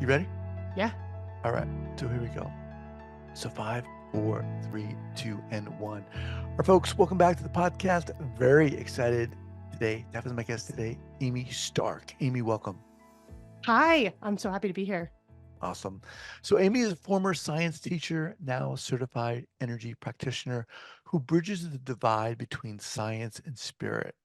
You ready? Yeah. All right. So here we go. So five, four, three, two, and one. Our folks, welcome back to the podcast. Very excited today to have as my guest today, Amy Stark. Amy, welcome. Hi. I'm so happy to be here. Awesome. So Amy is a former science teacher, now a certified energy practitioner who bridges the divide between science and spirit.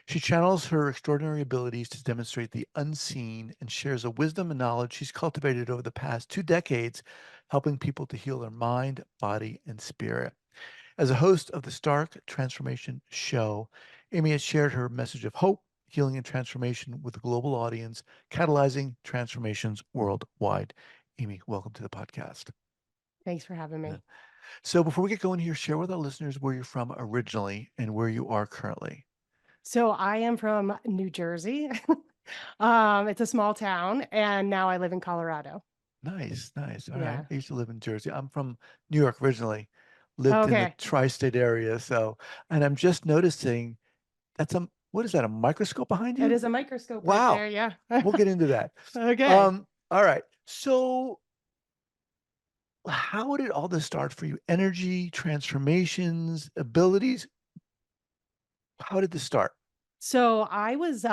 She channels her extraordinary abilities to demonstrate the unseen and shares a wisdom and knowledge she's cultivated over the past 2 decades, helping people to heal their mind, body, and spirit. As a host of the Stark Transformation Show, Amy has shared her message of hope, healing, and transformation with a global audience, catalyzing transformations worldwide. Amy, welcome to the podcast. Thanks for having Yeah. me. So before we get going here, share with our listeners where you're from originally and where you are currently. So I am from New Jersey. It's a small town, and now I live in Colorado. Nice, nice. All right. Yeah. I used to live in Jersey. I'm from New York originally, lived in the Okay. tri-state area. So, and I'm just noticing that's what is that, a microscope behind It you? is a microscope right Wow. there. Yeah. We'll get into that. Okay. All right. So how did all this start for you? Energy, transformations, abilities. How did this start? So I was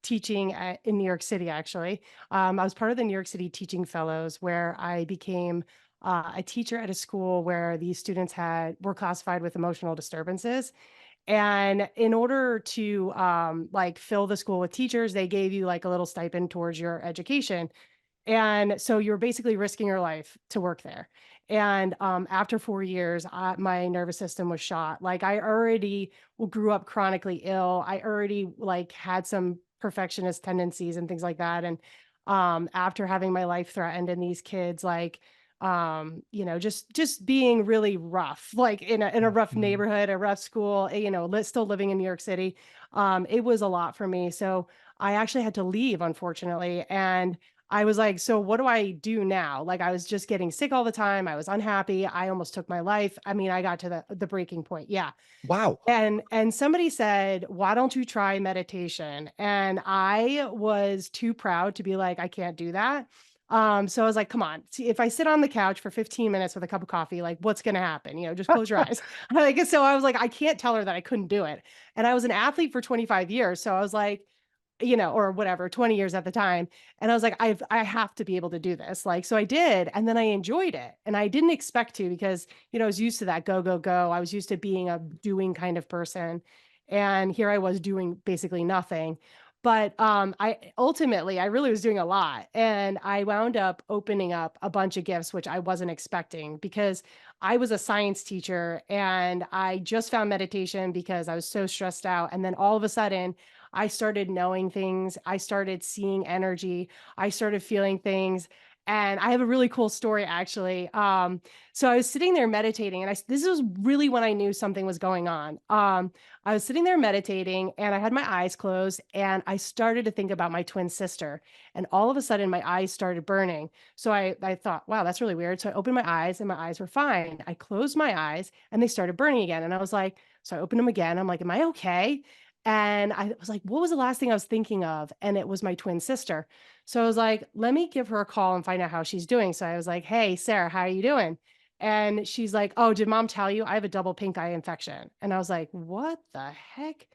teaching in New York City, actually. I was part of the New York City Teaching Fellows, where I became a teacher at a school where these students were classified with emotional disturbances. And in order to like fill the school with teachers, they gave you like a little stipend towards your education. And so you're basically risking your life to work there. And after 4 years, my nervous system was shot. Like I already grew up chronically ill. I already like had some perfectionist tendencies and things like that. And after having my life threatened, and these kids like just being really rough, like in a rough Mhm. neighborhood, a rough school, still living in New York City. It was a lot for me. So I actually had to leave, unfortunately. And I was like, so what do I do now? Like I was just getting sick all the time. I was unhappy. I almost took my life. I mean, I got to the breaking point. Yeah. Wow. And somebody said, "Why don't you try meditation?" And I was too proud to be like, "I can't do that." So I was like, "Come on. See, if I sit on the couch for 15 minutes with a cup of coffee, like what's going to happen? Just close your eyes." Like so I was like, I can't tell her that I couldn't do it. And I was an athlete for 25 years, so I was like, or whatever, 20 years at the time. And I was like, I have to be able to do this. Like, so I did. And then I enjoyed it. And I didn't expect to because, I was used to that go, go, go. I was used to being a doing kind of person. And here I was doing basically nothing. But I really was doing a lot. And I wound up opening up a bunch of gifts, which I wasn't expecting because I was a science teacher and I just found meditation because I was so stressed out. And then all of a sudden, I started knowing things. I started seeing energy. I started feeling things. And I have a really cool story actually. So I was sitting there meditating, and this was really when I knew something was going on. I was sitting there meditating, and I had my eyes closed, and I started to think about my twin sister. And all of a sudden, my eyes started burning. So I thought, wow, that's really weird. So I opened my eyes, and my eyes were fine. I closed my eyes, and they started burning again. And I was like, so I opened them again. I'm like, am I okay? And I was like, what was the last thing I was thinking of? And it was my twin sister. So I was like, let me give her a call and find out how she's doing. So I was like, hey, Sarah, how are you doing? And she's like, oh, did mom tell you I have a double pink eye infection? And I was like, what the heck?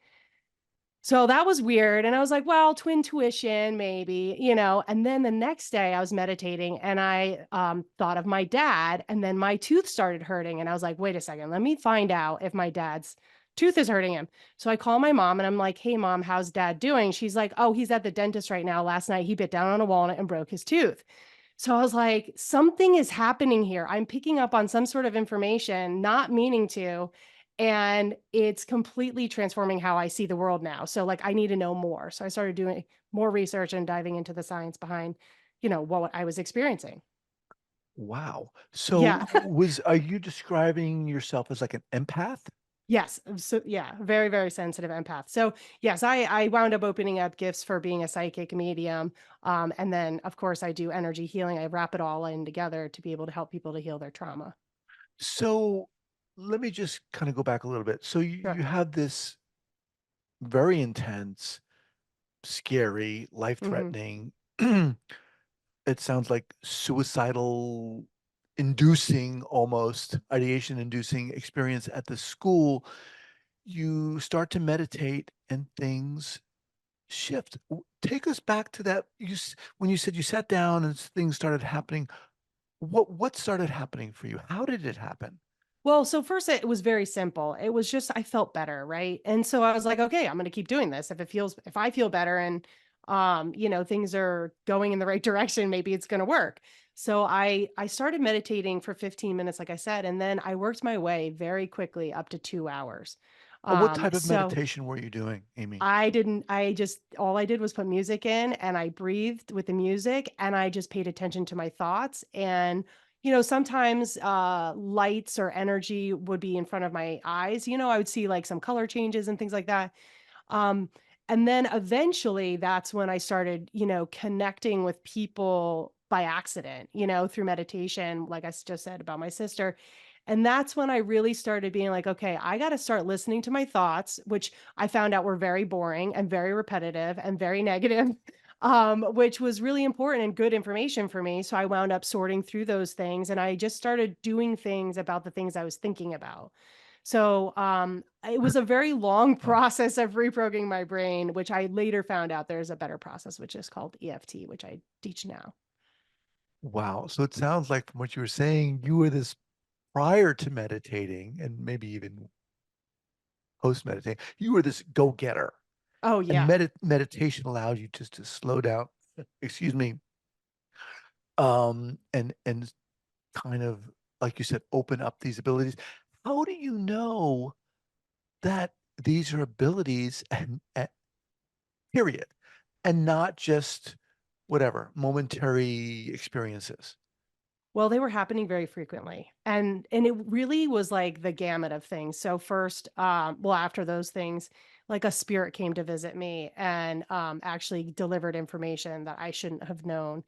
So that was weird. And I was like, well, twin tuition, maybe. And then the next day I was meditating and I thought of my dad. And then my tooth started hurting. And I was like, wait a second, let me find out if my dad's tooth is hurting him. So I call my mom and I'm like, hey, mom, how's dad doing? She's like, oh, he's at the dentist right now. Last night he bit down on a walnut and broke his tooth. So I was like, something is happening here. I'm picking up on some sort of information, not meaning to, and it's completely transforming how I see the world now. So like I need to know more. So I started doing more research and diving into the science behind, what I was experiencing. Wow. Yeah. So are you describing yourself as like an empath? Yes. So yeah, very, very sensitive empath. So yes, I wound up opening up gifts for being a psychic medium. And then of course I do energy healing. I wrap it all in together to be able to help people to heal their trauma. So let me just kind of go back a little bit. So you Sure. have this very intense, scary, Hmm. life-threatening it sounds like suicidal inducing, almost ideation inducing experience at the school, you start to meditate and things shift. Take us back to that. When you said you sat down and things started happening, what started happening for you? How did it happen? Well, so first it was very simple. It was just I felt better, right? And so I was like, okay, I'm going to keep doing this. If I feel better and things are going in the right direction, maybe it's going to work. So I started meditating for 15 minutes like I said, and then I worked my way very quickly up to 2 hours. What type of So meditation were you doing, Amy? I didn't I just all I did was put music in and I breathed with the music and I just paid attention to my thoughts and sometimes lights or energy would be in front of my eyes. I would see like some color changes and things like that. Um and then eventually that's when I started, connecting with people by accident, through meditation like just said about my sister. And that's when I really started being like, okay, I got to start listening to my thoughts, which I found out were very boring and very repetitive and very negative, which was really important and good information for me. So I wound up sorting through those things and I just started doing things about the things I was thinking about. So it was a very long Oh, process of reprogramming my brain, which I later found out there's a better process, which is called EFT, which I teach now. wow. So it sounds like from what you were saying, you were this prior to meditating and maybe even post meditating, you were this go-getter. Oh, And yeah. meditation allowed you just to slow down, excuse me, and kind of, like you said, open up these abilities. How do you know that these are abilities and period, and not just whatever, momentary experiences? Well, they were happening very frequently, and it really was like the gamut of things. So first, after those things, like a spirit came to visit me and actually delivered information that I shouldn't have known.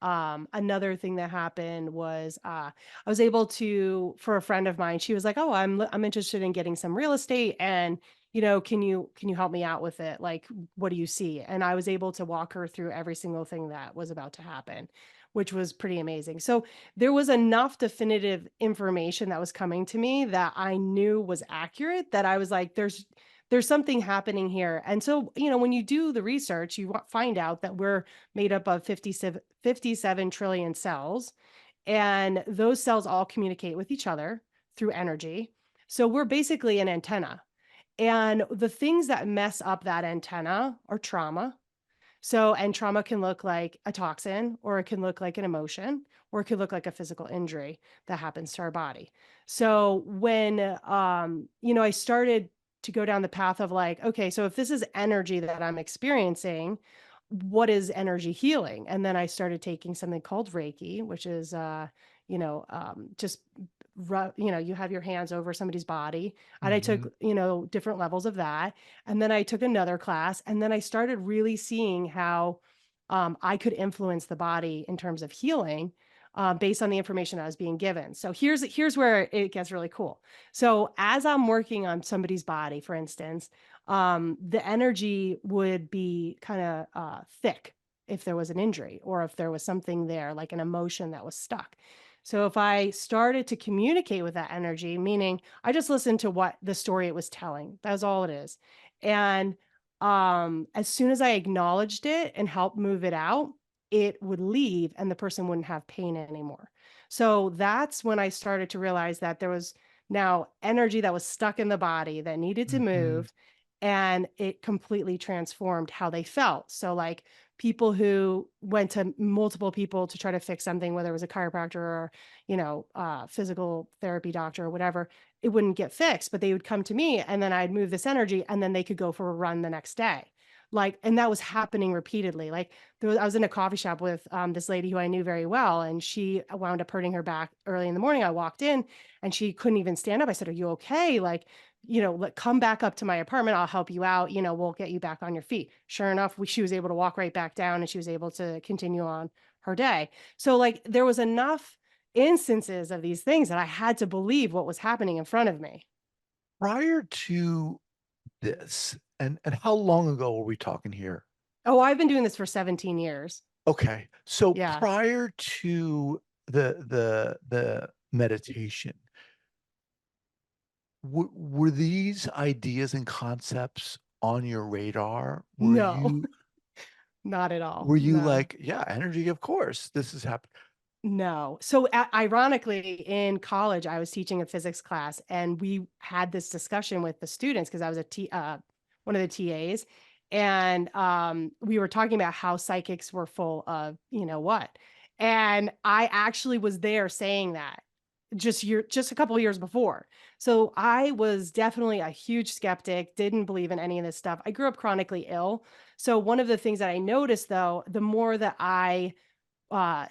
Another thing that happened was I was able to, for a friend of mine, she was like, "Oh, I'm interested in getting some real estate, and can you help me out with it? Like, what do you see?" And I was able to walk her through every single thing that was about to happen, which was pretty amazing. So there was enough definitive information that was coming to me that I knew was accurate that I was like, there's something happening here. And so, when you do the research, you find out that we're made up of 57 trillion cells, and those cells all communicate with each other through energy. So we're basically an antenna. And the things that mess up that antenna are trauma, and trauma can look like a toxin, or it can look like an emotion, or it could look like a physical injury that happens to our body. So when, I started to go down the path of like, okay, so if this is energy that I'm experiencing, what is energy healing? And then I started taking something called Reiki, which is, just you have your hands over somebody's body. And I Hmm. took, different levels of that. And then I took another class. And then I started really seeing how I could influence the body in terms of healing based on the information I was being given. So here's where it gets really cool. So as I'm working on somebody's body, for instance, the energy would be kind of thick if there was an injury or if there was something there, like an emotion that was stuck. So if I started to communicate with that energy, meaning I just listened to what the story it was telling, that was all it is. And as soon as I acknowledged it and helped move it out, it would leave and the person wouldn't have pain anymore. So that's when I started to realize that there was now energy that was stuck in the body that needed to Hmm. move, and it completely transformed how they felt. So like people who went to multiple people to try to fix something, whether it was a chiropractor or, physical therapy doctor or whatever, it wouldn't get fixed, but they would come to me and then I'd move this energy and then they could go for a run the next day. Like, and that was happening repeatedly. Like I was in a coffee shop with this lady who I knew very well, and she wound up hurting her back early in the morning. I walked in and she couldn't even stand up. I said, "Are you okay? Like, come back up to my apartment. I'll help you out. We'll get you back on your feet." Sure enough, she was able to walk right back down and she was able to continue on her day. So like there was enough instances of these things that I had to believe what was happening in front of me. Prior to this, and how long ago are we talking here? Oh, I've been doing this for 17 years. Okay. So Yeah. prior to the meditation, were these ideas and concepts on your radar? No, not at all. Were you No. like, "Yeah, energy, of course, this is happening." No. So, ironically, in college, I was teaching a physics class, and we had this discussion with the students because I was one of the TAs, and we were talking about how psychics were full of you know what, and I actually was there saying that just a couple of years before. So I was definitely a huge skeptic, didn't believe in any of this stuff. I grew up chronically ill. So one of the things that I noticed though, the more that I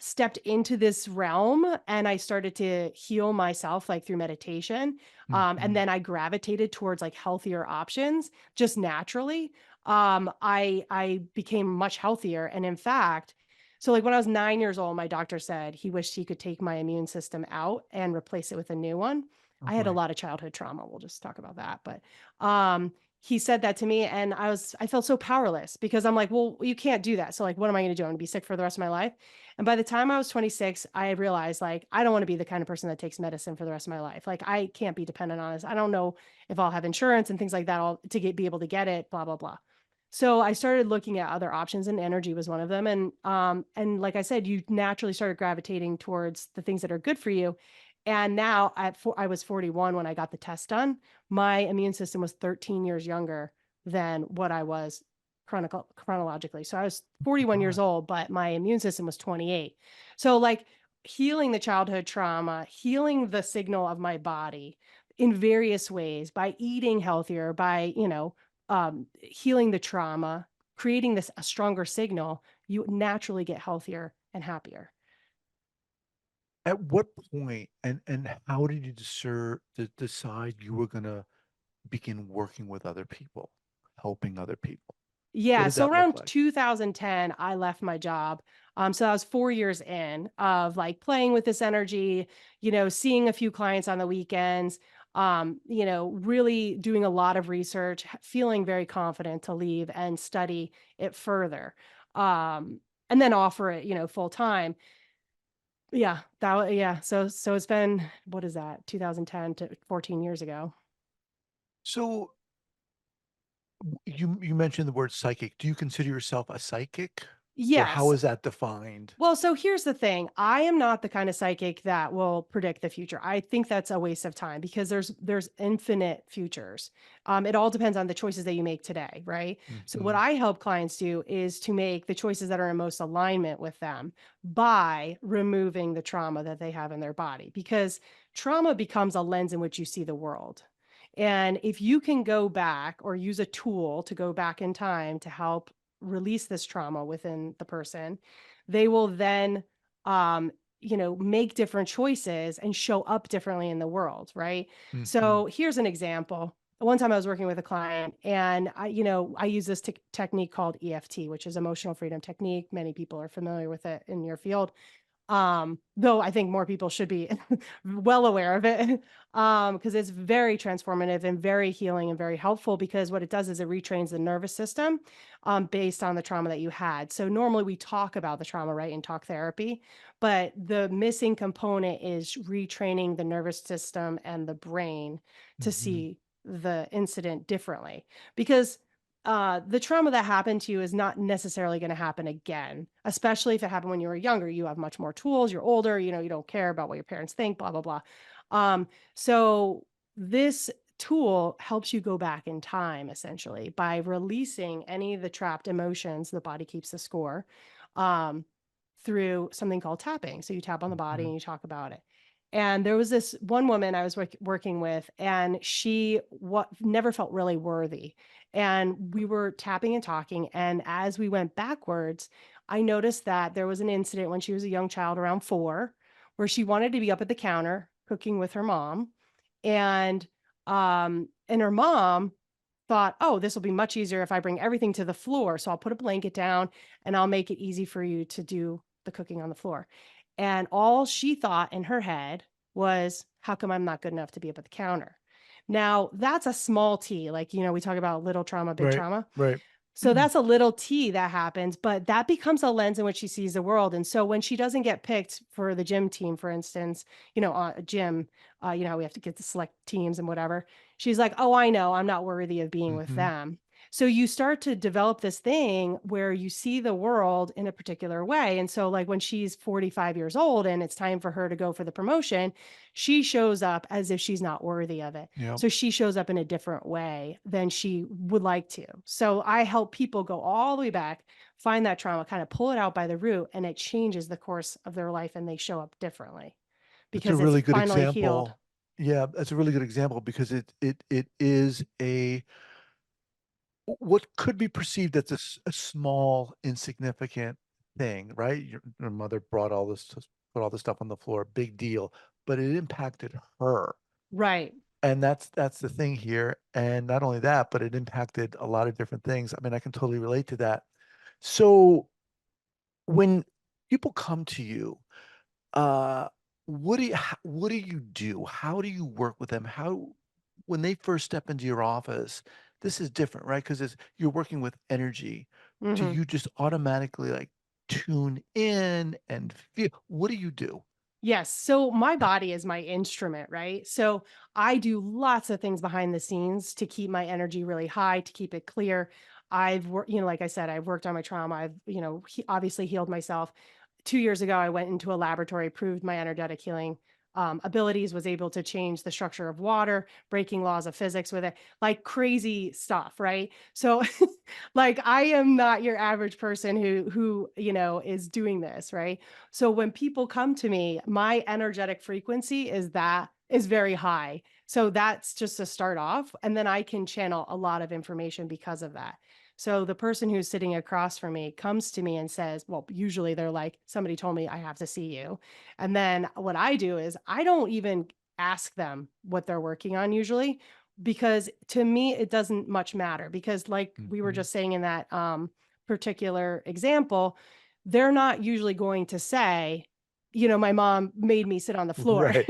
stepped into this realm and I started to heal myself like through meditation. And Mhm. then I gravitated towards like healthier options just naturally. I became much healthier. And in fact, so like when I was 9 years old, my doctor said he wished he could take my immune system out and replace it with a new one. Oh, I had a boy. lot of childhood trauma. We'll just talk about that. But he said that to me and I felt so powerless because I'm like, well, you can't do that. So like, what am I going to do? I'm going to be sick for the rest of my life. And by the time I was 26, I realized like I don't want to be the kind of person that takes medicine for the rest of my life. Like I can't be dependent on this. I don't know if I'll have insurance and things like that all to be able to get it, blah blah blah. So I started looking at other options and energy was one of them. And like I said, you naturally started gravitating towards the things that are good for you. And now I was 41 when I got the test done. My immune system was 13 years younger than what I was chronologically. So I was 41 years God. old, but my immune system was 28. So like healing the childhood trauma, healing the signal of my body in various ways by eating healthier, by, healing the trauma, creating this a stronger signal, you naturally get healthier and happier. At what point and how did you decide you were gonna begin working with other people, helping other people? What Yeah, did so that look around like? 2010, I left my job. So I was 4 years in of, like, playing with this energy, seeing a few clients on the weekends, really doing a lot of research, feeling very confident to leave and study it further, and then offer it, full time. Yeah, yeah, so it's been what is that? 2010 to 14 years ago. So, you mentioned the word psychic. Do you consider yourself a psychic? Or how Yes. is that defined? Well, so here's the thing. I am not the kind of psychic that will predict the future. I think that's a waste of time because there's infinite futures. It all depends on the choices that you make today, right? So what Mhm, I help clients do is to make the choices that are in most alignment with them by removing the trauma that they have in their body because trauma becomes a lens in which you see the world. And if you can go back or use a tool to go back in time to help release this trauma within the person, they will then, um, make different choices and show up differently in the world, right? mhm, So here's an example. One time I was working with a client and I use this technique called EFT, which is emotional freedom technique. Many people are familiar with it in your field. Though I think more people should be well aware of it, because it's very transformative and very healing and very helpful because what it does is it retrains the nervous system, based on the trauma that you had. So normally we talk about the trauma, right, in talk therapy, but the missing component is retraining the nervous system and the brain to mhm, see the incident differently. Because the trauma that happened to you is not necessarily going to happen again, especially if it happened when you were younger. You have much more tools, you're older, you don't care about what your parents think, blah, blah, blah. So this tool helps you go back in time essentially by releasing any of the trapped emotions. The body keeps the score um, through something called tapping. So you tap on the body and mhm. you talk about it. And there was this one woman I was working with, and she never felt really worthy. And we were tapping and talking. And as we went backwards, I noticed that there was an incident when she was a young child, around 4, where she wanted to be up at the counter cooking with her mom. And her mom thought, "Oh, this will be much easier if I bring everything to the floor. So I'll put a blanket down and I'll make it easy for you to do the cooking on the floor." And all she thought in her head was, "How come I'm not good enough to be up at the counter?" Now, that's a small T. Like, we talk about little trauma, big Right, trauma. right. So that's a little T that happens, but that becomes a lens in which she sees the world. And so when she doesn't get picked for the gym team, for instance, a gym, you know, how we have to get to select teams and whatever. She's like, oh, I know, I'm not worthy of being with Mhm. them. So you start to develop this thing where you see the world in a particular way. And so, like, when she's 45 years old and it's time for her to go for the promotion, she shows up as if she's not worthy of it. Yep. So she shows up in a different way than she would like to. So I help people go all the way back, find that trauma, kind of pull it out by the root, and it changes the course of their life and they show up differently That's a because it's really good finally healed. example. Yeah, that's a really good example because it is a what could be perceived as a small, insignificant thing, right? Your mother brought all this, put all this stuff on the floor, big deal, but it impacted her. Right. And that's the thing here. And not only that, but it impacted a lot of different things. I mean, I can totally relate to that. So when people come to you, uh, what do you do? How do you work with them? How when they first step into your office, this is different, right? Because it's you're working with energy. Do Mhm. you just automatically like tune in and feel? What do you do? Yes. So my body is my instrument, right? So I do lots of things behind the scenes to keep my energy really high, to keep it clear. I've worked, like I said, I've worked on my trauma. I've, obviously healed myself. 2 years ago, I went into a laboratory, proved my energetic healing abilities, was able to change the structure of water, breaking laws of physics with it, like crazy stuff, right? So, like, I am not your average person who is doing this, right? So when people come to me, my energetic frequency is very high. So that's just to start off. And then I can channel a lot of information because of that. So the person who's sitting across from me comes to me and says, well, usually they're like, somebody told me I have to see you. And then what I do is I don't even ask them what they're working on usually, because to me it doesn't much matter, because like we were Mhm. just saying in that particular example, they're not usually going to say, my mom made me sit on the floor, Right,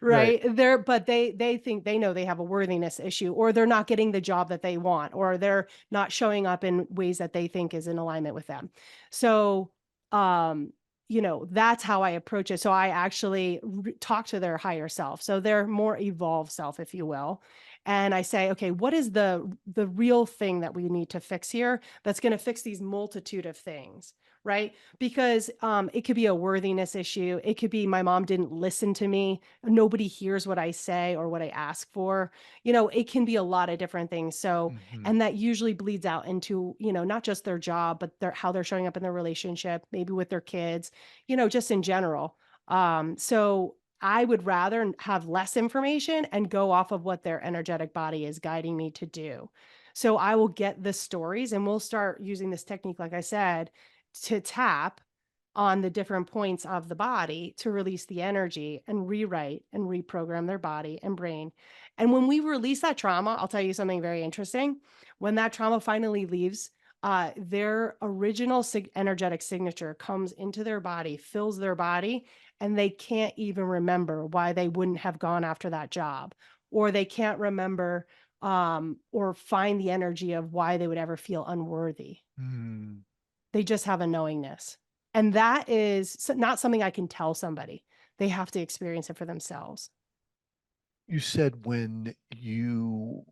right. right? But they think they know they have a worthiness issue, or they're not getting the job that they want, or they're not showing up in ways that they think is in alignment with them. So, um, that's how I approach it. So I actually talk to their higher self. So their more evolved self, if you will. And I say, okay, what is the real thing that we need to fix here that's going to fix these multitude of things? Right. Because it could be a worthiness issue. It could be my mom didn't listen to me. Nobody hears what I say or what I ask for. It can be a lot of different things. So, Mhm. and that usually bleeds out into, not just their job, but how they're showing up in their relationship, maybe with their kids, just in general. So I would rather have less information and go off of what their energetic body is guiding me to do. So I will get the stories and we'll start using this technique, like I said, to tap on the different points of the body to release the energy and rewrite and reprogram their body and brain. And when we release that trauma, I'll tell you something very interesting. When that trauma finally leaves, their original energetic signature comes into their body, fills their body, and they can't even remember why they wouldn't have gone after that job, or they can't remember or find the energy of why they would ever feel unworthy. Mm. They just have a knowingness. And that is not something I can tell somebody. They have to experience it for themselves. You said when you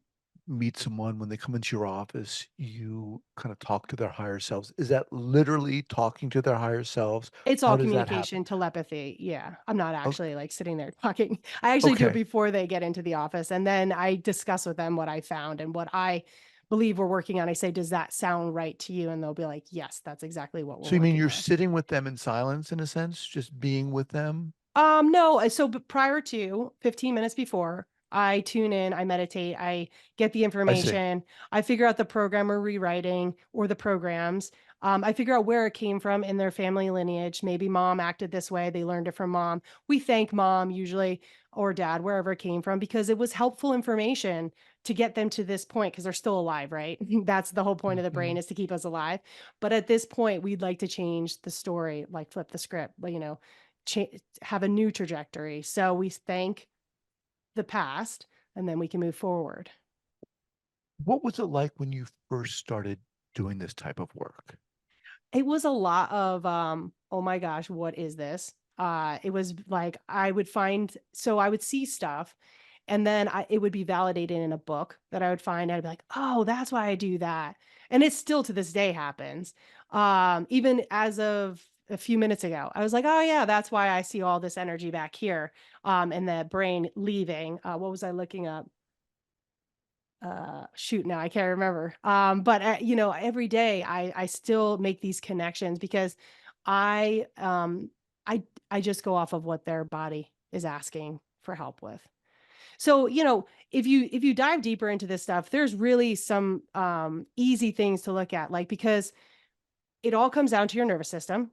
meet someone, when they come into your office, you kind of talk to their higher selves. Is that literally talking to their higher selves? It's How all does that happen? communication, telepathy. Yeah. I'm not O actually like sitting there talking. I actually do it okay. before they get into the office. And then I discuss with them what I found and what I believe we're working on. I say, does that sound right to you? And they'll be like, yes, that's exactly what we're So you mean working you're on. sitting with them in silence in a sense, just being with them? No, so prior to 15 minutes before, I tune in, I meditate, I get the I see. information, I figure out the program we're rewriting or the programs. I figure out where it came from in their family lineage. Maybe mom acted this way, they learned it from mom. We thank mom usually, or dad, wherever it came from, because it was helpful information to get them to this point because they're still alive, right? That's the whole point of the brain, Mhm. is to keep us alive. But at this point, we'd like to change the story, like flip the script, cha have a new trajectory. So we thank the past and then we can move forward. What was it like when you first started doing this type of work? It was a lot of, "Oh my gosh, what is this?" It was like I would see stuff, and then it would be validated in a book that I would find. I'd be like, "Oh, that's why I do that." And it still to this day happens. Even as of a few minutes ago, I was like, "Oh yeah, that's why I see all this energy back here, in the brain leaving." What was I looking up? Shoot, now I can't remember. But every day I still make these connections because I um I just go off of what their body is asking for help with. So, if you dive deeper into this stuff, there's really some easy things to look at, like, because it all comes down to your nervous system.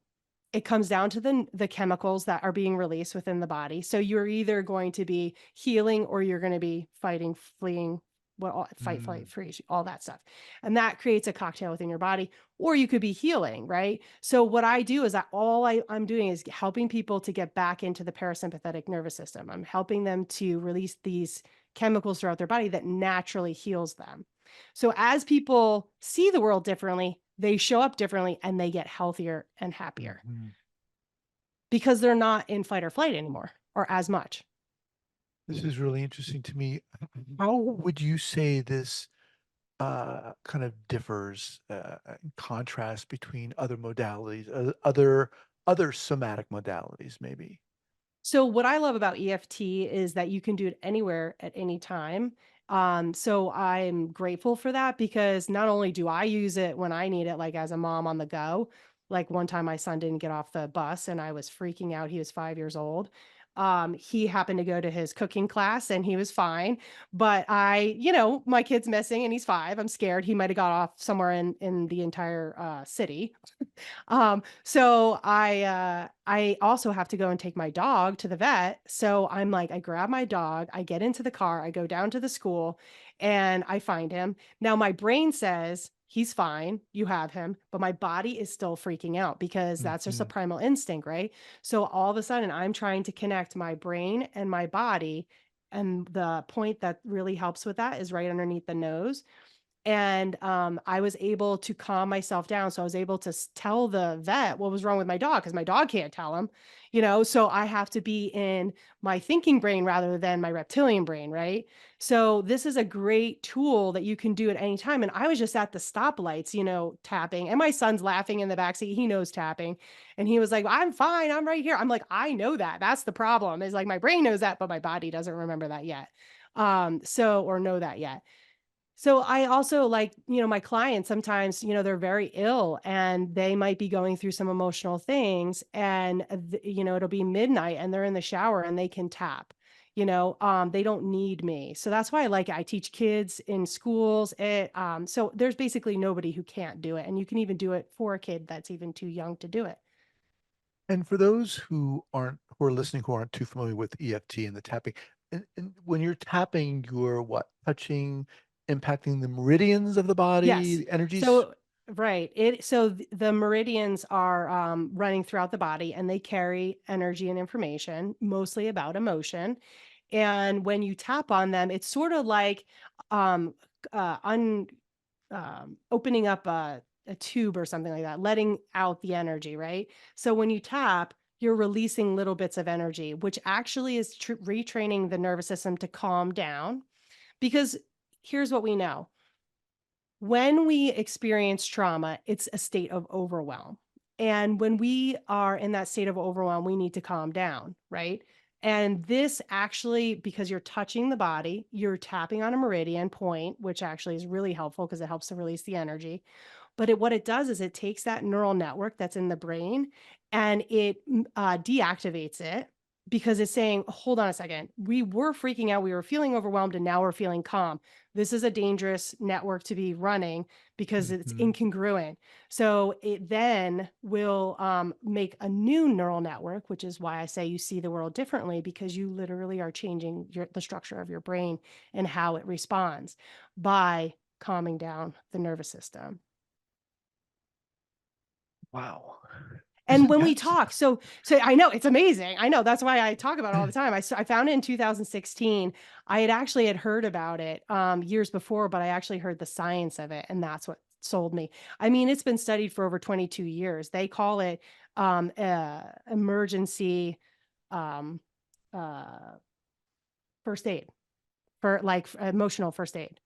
It comes down to the chemicals that are being released within the body. So you're either going to be healing or you're going to be fighting, fleeing, fight, flight, Mm, freeze, all that stuff. And that creates a cocktail within your body. Or you could be healing, right? So what I do is that I'm doing is helping people to get back into the parasympathetic nervous system. I'm helping them to release these chemicals throughout their body that naturally heals them. So as people see the world differently, they show up differently and they get healthier and happier mhm. because they're not in fight or flight anymore or as much. This is really interesting to me. How would you say this kind of differs in contrast between other modalities, other somatic modalities, maybe? So what I love about EFT is that you can do it anywhere at any time. So I'm grateful for that because not only do I use it when I need it, like as a mom on the go, like one time my son didn't get off the bus and I was freaking out. He was 5 years old. He happened to go to his cooking class and he was fine. But my kid's missing and he's 5. I'm scared he might have got off somewhere in the entire city. So I also have to go and take my dog to the vet. So I'm like, I grab my dog, I get into the car, I go down to the school, and I find him. Now my brain says, he's fine, you have him, but my body is still freaking out because that's just a Mhm, primal instinct, right? So all of a sudden I'm trying to connect my brain and my body. And the point that really helps with that is right underneath the nose. And, I was able to calm myself down, so I was able to tell the vet what was wrong with my dog because my dog can't tell him, so I have to be in my thinking brain rather than my reptilian brain, right? So this is a great tool that you can do at any time, and I was just at the stoplights, tapping, and my son's laughing in the backseat, he knows tapping, and he was like, "I'm fine, I'm right here." I'm like, "I know that, that's the problem, is like my brain knows that, but my body doesn't remember that yet." Or know that yet. So I also like, my clients sometimes, they're very ill and they might be going through some emotional things and it'll be midnight and they're in the shower and they can tap. They don't need me. So that's why I teach kids in schools. So there's basically nobody who can't do it. And you can even do it for a kid that's even too young to do it. and for those who are listening, who aren't too familiar with EFT and the tapping, and when you're tapping, you're what? Touching, impacting the meridians of the body, Yes. the energies? So right. The meridians are running throughout the body and they carry energy and information, mostly about emotion. And when you tap on them, it's sort of like um un opening up a tube or something like that, letting out the energy, right? So when you tap, you're releasing little bits of energy, which actually is retraining the nervous system to calm down. Because here's what we know: when we experience trauma, it's a state of overwhelm. And when we are in that state of overwhelm, we need to calm down, right? And this actually, because you're touching the body, you're tapping on a meridian point, which actually is really helpful because it helps to release the energy. But what it does is it takes that neural network that's in the brain and it deactivates it because it's saying, hold on a second, we were freaking out, we were feeling overwhelmed, and now we're feeling calm. This is a dangerous network to be running because it's Mhm. incongruent. So it then will make a new neural network, which is why I say you see the world differently because you literally are changing the structure of your brain and how it responds by calming down the nervous system. Wow. This And is when we yes. talk, so I know it's amazing. I know that's why I talk about it all the time. I found it in 2016. I had actually heard about it years before, but I actually heard the science of it, and that's what sold me. I mean, it's been studied for over 22 years. They call it emergency um, uh, first aid for like emotional first aid.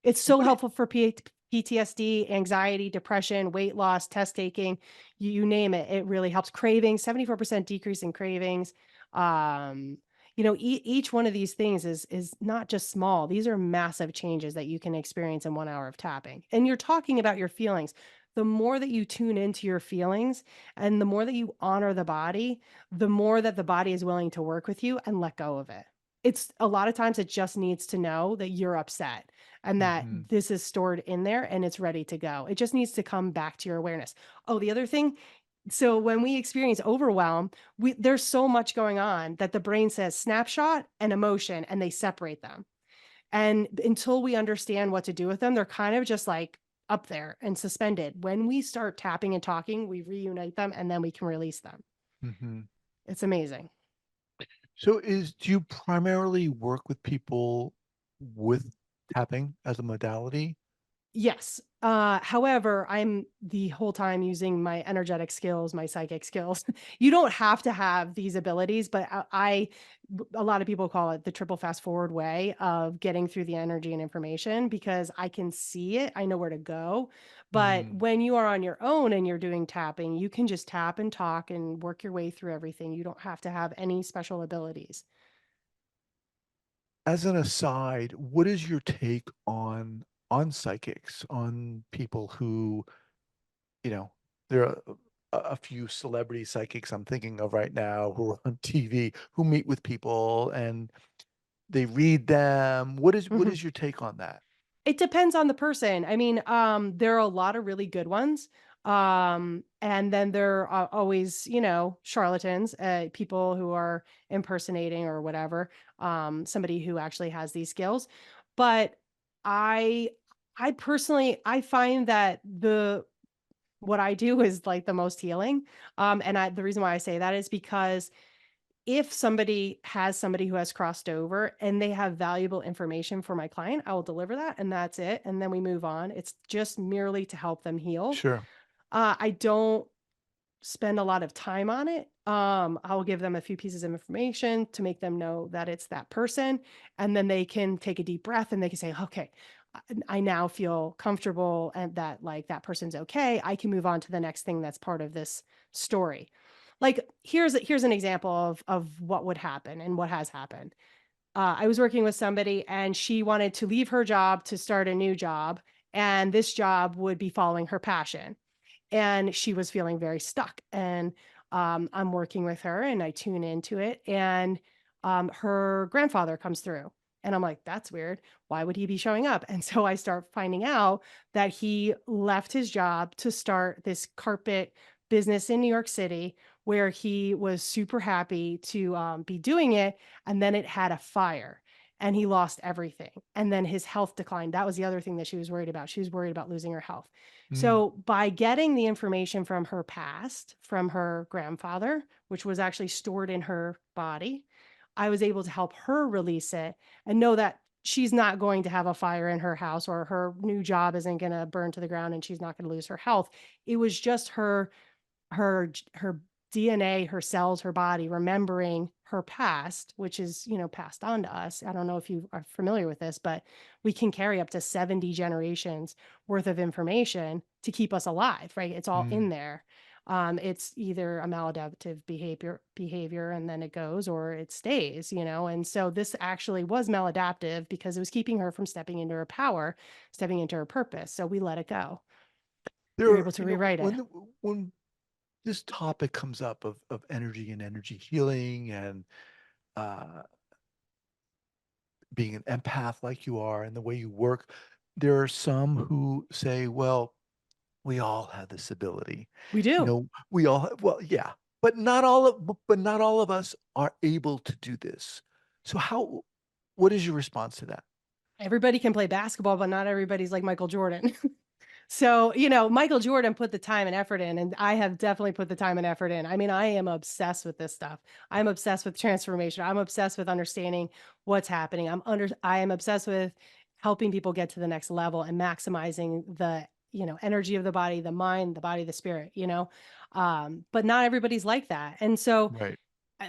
It's so What helpful for PTSD, anxiety, depression, weight loss, test taking, you name it. It really helps. Cravings, 74% decrease in cravings. Um, each one of these things is not just small. These are massive changes that you can experience in 1 hour of tapping. And you're talking about your feelings. The more that you tune into your feelings and the more that you honor the body, the more that the body is willing to work with you and let go of it. It's a lot of times it just needs to know that you're upset and that Mhm, this is stored in there and it's ready to go. It just needs to come back to your awareness. Oh, the other thing, so when we experience overwhelm, there's so much going on that the brain says snapshot and emotion and they separate them. And until we understand what to do with them, they're kind of just like up there and suspended. When we start tapping and talking, we reunite them and then we can release them. mhm. It's amazing. So do you primarily work with people with tapping as a modality? Yes. However, I'm the whole time using my energetic skills, my psychic skills. You don't have to have these abilities, but a lot of people call it the triple fast forward way of getting through the energy and information because I can see it. I know where to go. But Mm. when you are on your own and you're doing tapping, you can just tap and talk and work your way through everything. You don't have to have any special abilities. As an aside, what is your take on psychics, on people who, you know, there are a few celebrity psychics I'm thinking of right now who are on TV who meet with people and they read them. What Mhm. is your take on that? It depends on the person. I mean, there are a lot of really good ones. And then there are always, charlatans, people who are impersonating or whatever, somebody who actually has these skills. But I I personally I find that the what I do is like the most healing. And the reason why I say that is because if somebody who has crossed over and they have valuable information for my client, I will deliver that and that's it. And then we move on. It's just merely to help them heal. Sure. I don't spend a lot of time on it. I'll give them a few pieces of information to make them know that it's that person. And then they can take a deep breath and they can say, okay, I now feel comfortable and that like that person's okay. I can move on to the next thing that's part of this story. Like here's an example of what would happen and what has happened. I was working with somebody and she wanted to leave her job to start a new job, and this job would be following her passion and she was feeling very stuck. And I'm working with her and I tune into it. And her grandfather comes through. And I'm like, that's weird. Why would he be showing up? And so I start finding out that he left his job to start this carpet business in New York City where he was super happy to be doing it. And then it had a fire and he lost everything. And then his health declined. That was the other thing that she was worried about. She was worried about losing her health. Mm. So, by getting the information from her past, from her grandfather, which was actually stored in her body, I was able to help her release it and know that she's not going to have a fire in her house or her new job isn't going to burn to the ground and she's not going to lose her health. It was just her DNA, her cells, her body remembering her past, which is, passed on to us. I don't know if you are familiar with this, but we can carry up to 70 generations worth of information to keep us alive, right? It's all in Mm. there. It's either a maladaptive behavior and then it goes or it stays, And so this actually was maladaptive because it was keeping her from stepping into her power, stepping into her purpose. So we let it go. There You're are, able to rewrite it. when this topic comes up of energy and energy healing and uh, being an empath like you are and the way you work, there are some who say, well, we all have this ability. We do. We all well, yeah, but not all of us are able to do this. So what is your response to that? Everybody can play basketball, but not everybody's like Michael Jordan. So, Michael Jordan put the time and effort in, and I have definitely put the time and effort in. I mean, I am obsessed with this stuff. I'm obsessed with transformation. I'm obsessed with understanding what's happening. I am obsessed with helping people get to the next level and maximizing the, energy of the body, the mind, the body, the spirit, but not everybody's like that. And so Right.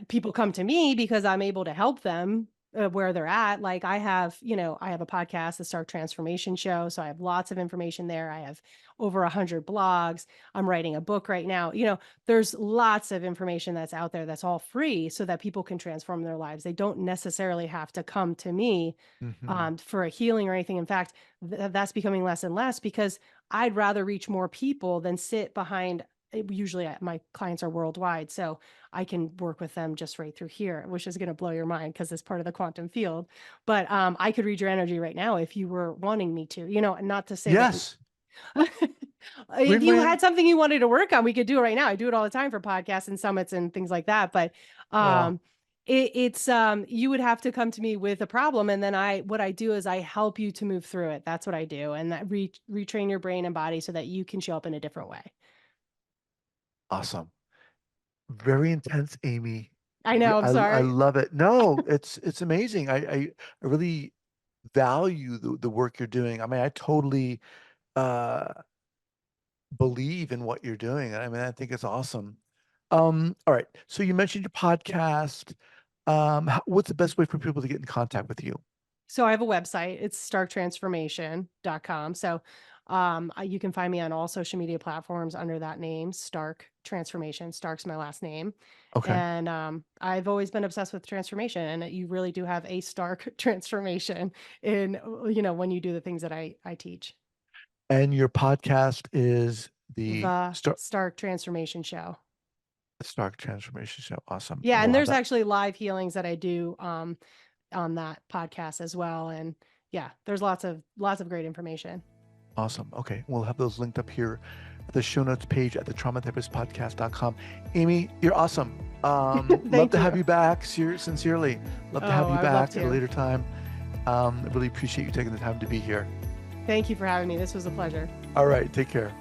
people come to me because I'm able to help them where they're at. Like I have a podcast, the Stark Transformation Show. So I have lots of information there. I have over 100 blogs. I'm writing a book right now. There's lots of information that's out there that's all free so that people can transform their lives. They don't necessarily have to come to me Hmm. for a healing or anything. In fact, that's becoming less and less because I'd rather reach more people than sit behind. Usually my clients are worldwide. So I can work with them just right through here, which is going to blow your mind because it's part of the quantum field. But I could read your energy right now if you were wanting me to, and not to say that Yes. if Read you my, had something you wanted to work on, we could do it right now. I do it all the time for podcasts and summits and things like that. But oh, um, it's you would have to come to me with a problem, and then what I do is I help you to move through it. That's what I do, and that retrain your brain and body so that you can show up in a different way. awesome. Very intense, Amy. I know. I'm I sorry. love it. No, it's amazing. I really value the work you're doing. I mean, I totally uh believe in what you're doing. I mean, I think it's awesome. All right. So you mentioned your podcast. What's the best way for people to get in contact with you? So I have a website. It's starktransformation.com. So you can find me on all social media platforms under that name, Stark Transformation. Stark's my last name. Okay. And I've always been obsessed with transformation. And you really do have a stark transformation in, when you do the things that I teach. And your podcast is the The Stark Transformation Show. Stark Transformation Show. Awesome. Yeah. We'll And have there's that. actually live healings that I do on that podcast as well. And yeah, there's lots of great information. Awesome. Okay. We'll have those linked up here at the show notes page at the traumatherapistpodcast.com. Amy, you're awesome. Love Thank to have you. you back. Sincerely, love to have Oh, you I would love back at a to. later time. I really appreciate you taking the time to be here. Thank you for having me. This was a pleasure. All right. Take care.